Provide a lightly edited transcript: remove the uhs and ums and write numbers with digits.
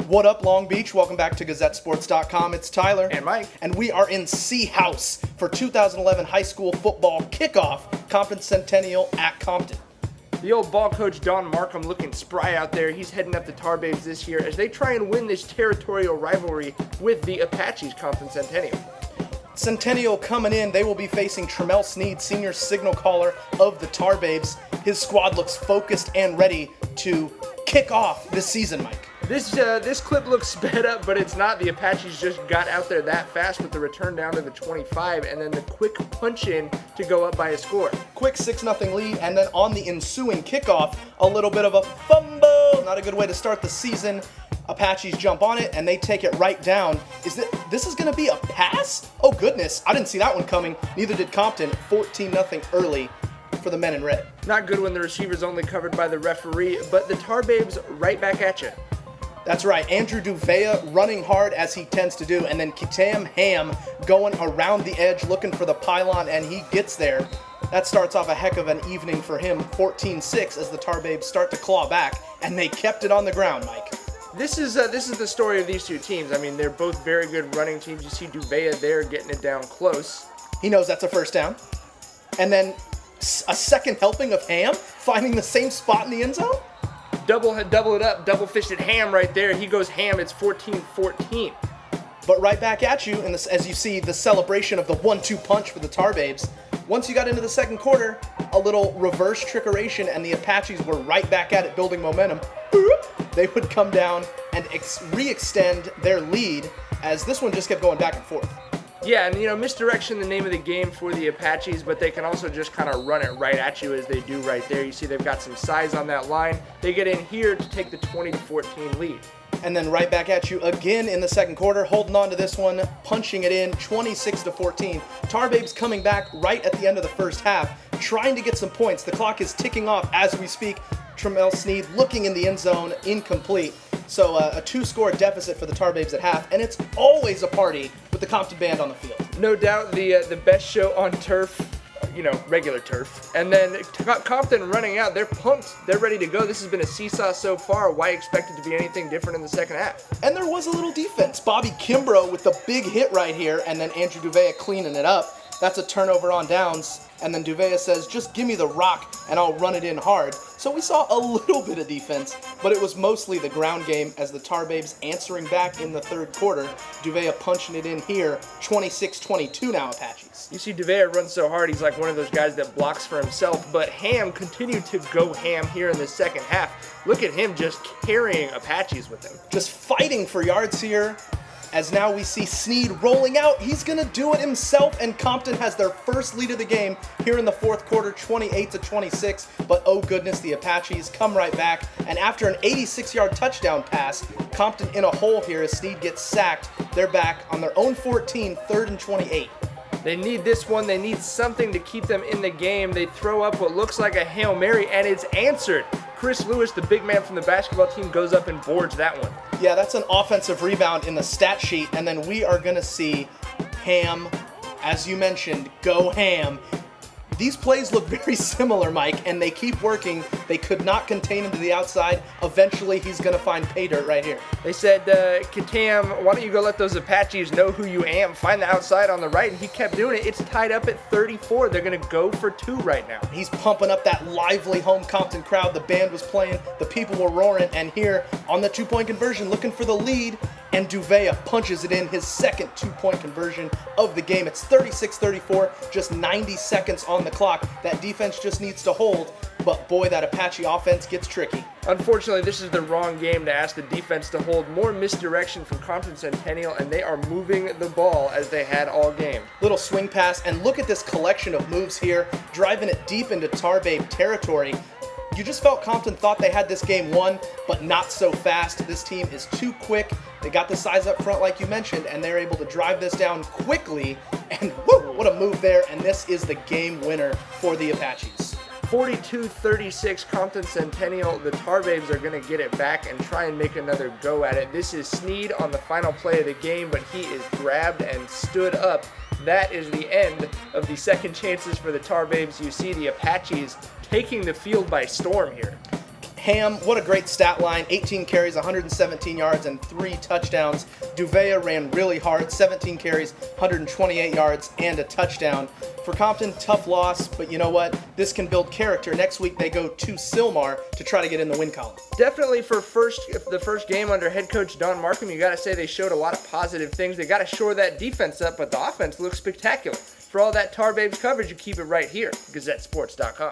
What up, Long Beach? Welcome back to GazetteSports.com. It's Tyler. And Mike. And we are in C House for 2011 high school football kickoff, Compton Centennial at Compton. The old ball coach Don Markham looking spry out there. He's heading up the Tar Babes this year as they try and win this territorial rivalry with the Apaches Compton Centennial. Centennial coming in, they will be facing Tremel Sneed, senior signal caller of the Tar Babes. His squad looks focused and ready to kick off this season, Mike. This clip looks sped up, but it's not. The Apaches just got out there that fast with the return down to the 25 and then the quick punch in to go up by a score. Quick 6-0 lead, and then on the ensuing kickoff, a little bit of a fumble. Not a good way to start the season. Apaches jump on it and they take it right down. This is going to be a pass? Oh goodness, I didn't see that one coming. Neither did Compton. 14-0 early for the men in red. Not good when the receiver's only covered by the referee, but the Tar Babes right back at you. That's right, Andrew Duvea running hard as he tends to do, and then Kitam Ham going around the edge looking for the pylon, and he gets there. That starts off a heck of an evening for him, 14-6, as the Tar Babes start to claw back, and they kept it on the ground, Mike. This is the story of these two teams. I mean, they're both very good running teams. You see Duvea there getting it down close. He knows that's a first down. And then a second helping of Ham, finding the same spot in the end zone? Double it up, double-fisted Ham right there. He goes Ham, it's 14-14. But right back at you, and as you see the celebration of the 1-2 punch for the Tar Babes. Once you got into the second quarter, a little reverse trickeration, and the Apaches were right back at it, building momentum. They would come down and re-extend their lead, as this one just kept going back and forth. Yeah, and misdirection the name of the game for the Apaches, but they can also just kind of run it right at you as they do right there. You see they've got some size on that line. They get in here to take the 20-14 lead. And then right back at you again in the second quarter, holding on to this one, punching it in, 26-14. Tar Babes coming back right at the end of the first half, trying to get some points. The clock is ticking off as we speak. Tremel Sneed looking in the end zone, incomplete. So a 2-score deficit for the Tar Babes at half, and it's always a party with the Compton band on the field. No doubt the best show on turf, regular turf. And then Compton running out, they're pumped, they're ready to go. This has been a seesaw so far. Why expect it to be anything different in the second half? And there was a little defense. Bobby Kimbrough with the big hit right here, and then Andrew Duvea cleaning it up. That's a turnover on downs, and then Duvea says, just give me the rock and I'll run it in hard. So we saw a little bit of defense, but it was mostly the ground game as the Tar Babes answering back in the third quarter. Duvea punching it in here, 26-22 now Apaches. You see Duvea run so hard, he's like one of those guys that blocks for himself, but Ham continued to go ham here in the second half. Look at him just carrying Apaches with him. Just fighting for yards here. As now we see Sneed rolling out. He's going to do it himself, and Compton has their first lead of the game here in the fourth quarter, 28-26. But oh goodness, the Apaches come right back, and after an 86-yard touchdown pass, Compton in a hole here as Sneed gets sacked. They're back on their own 14, 3rd and 28. They need this one. They need something to keep them in the game. They throw up what looks like a Hail Mary, and it's answered. Chris Lewis, the big man from the basketball team, goes up and boards that one. Yeah, that's an offensive rebound in the stat sheet, and then we are going to see Ham, as you mentioned, go ham. These plays look very similar, Mike, and they keep working. They could not contain him to the outside. Eventually, he's going to find pay dirt right here. They said, Kitam, why don't you go let those Apaches know who you am? Find the outside on the right, and he kept doing it. It's tied up at 34. They're going to go for 2 right now. He's pumping up that lively home Compton crowd. The band was playing. The people were roaring. And here, on the 2-point conversion, looking for the lead, and Duvea punches it in, his second 2-point conversion of the game. It's 36-34, just 90 seconds on the clock. That defense just needs to hold, but boy, that Apache offense gets tricky. Unfortunately, this is the wrong game to ask the defense to hold. More misdirection from Compton Centennial, and they are moving the ball as they had all game. Little swing pass, and look at this collection of moves here, driving it deep into Tar Babe territory. You just felt Compton thought they had this game won, but not so fast. This team is too quick. They got the size up front like you mentioned, and they're able to drive this down quickly. And whoo, what a move there, and this is the game winner for the Apaches. 42-36 Compton Centennial. The Tar Babes are going to get it back and try and make another go at it. This is Sneed on the final play of the game, but he is grabbed and stood up. That is the end of the second chances for the Tar Babes. You see the Apaches taking the field by storm here. Ham, what a great stat line. 18 carries, 117 yards, and 3 touchdowns. Duvea ran really hard, 17 carries, 128 yards, and a touchdown. For Compton, tough loss, but you know what? This can build character. Next week they go to Sylmar to try to get in the win column. Definitely for the first game under head coach Don Markham, you got to say they showed a lot of positive things. They got to shore that defense up, but the offense looks spectacular. For all that Tar Babes coverage, you keep it right here, GazetteSports.com.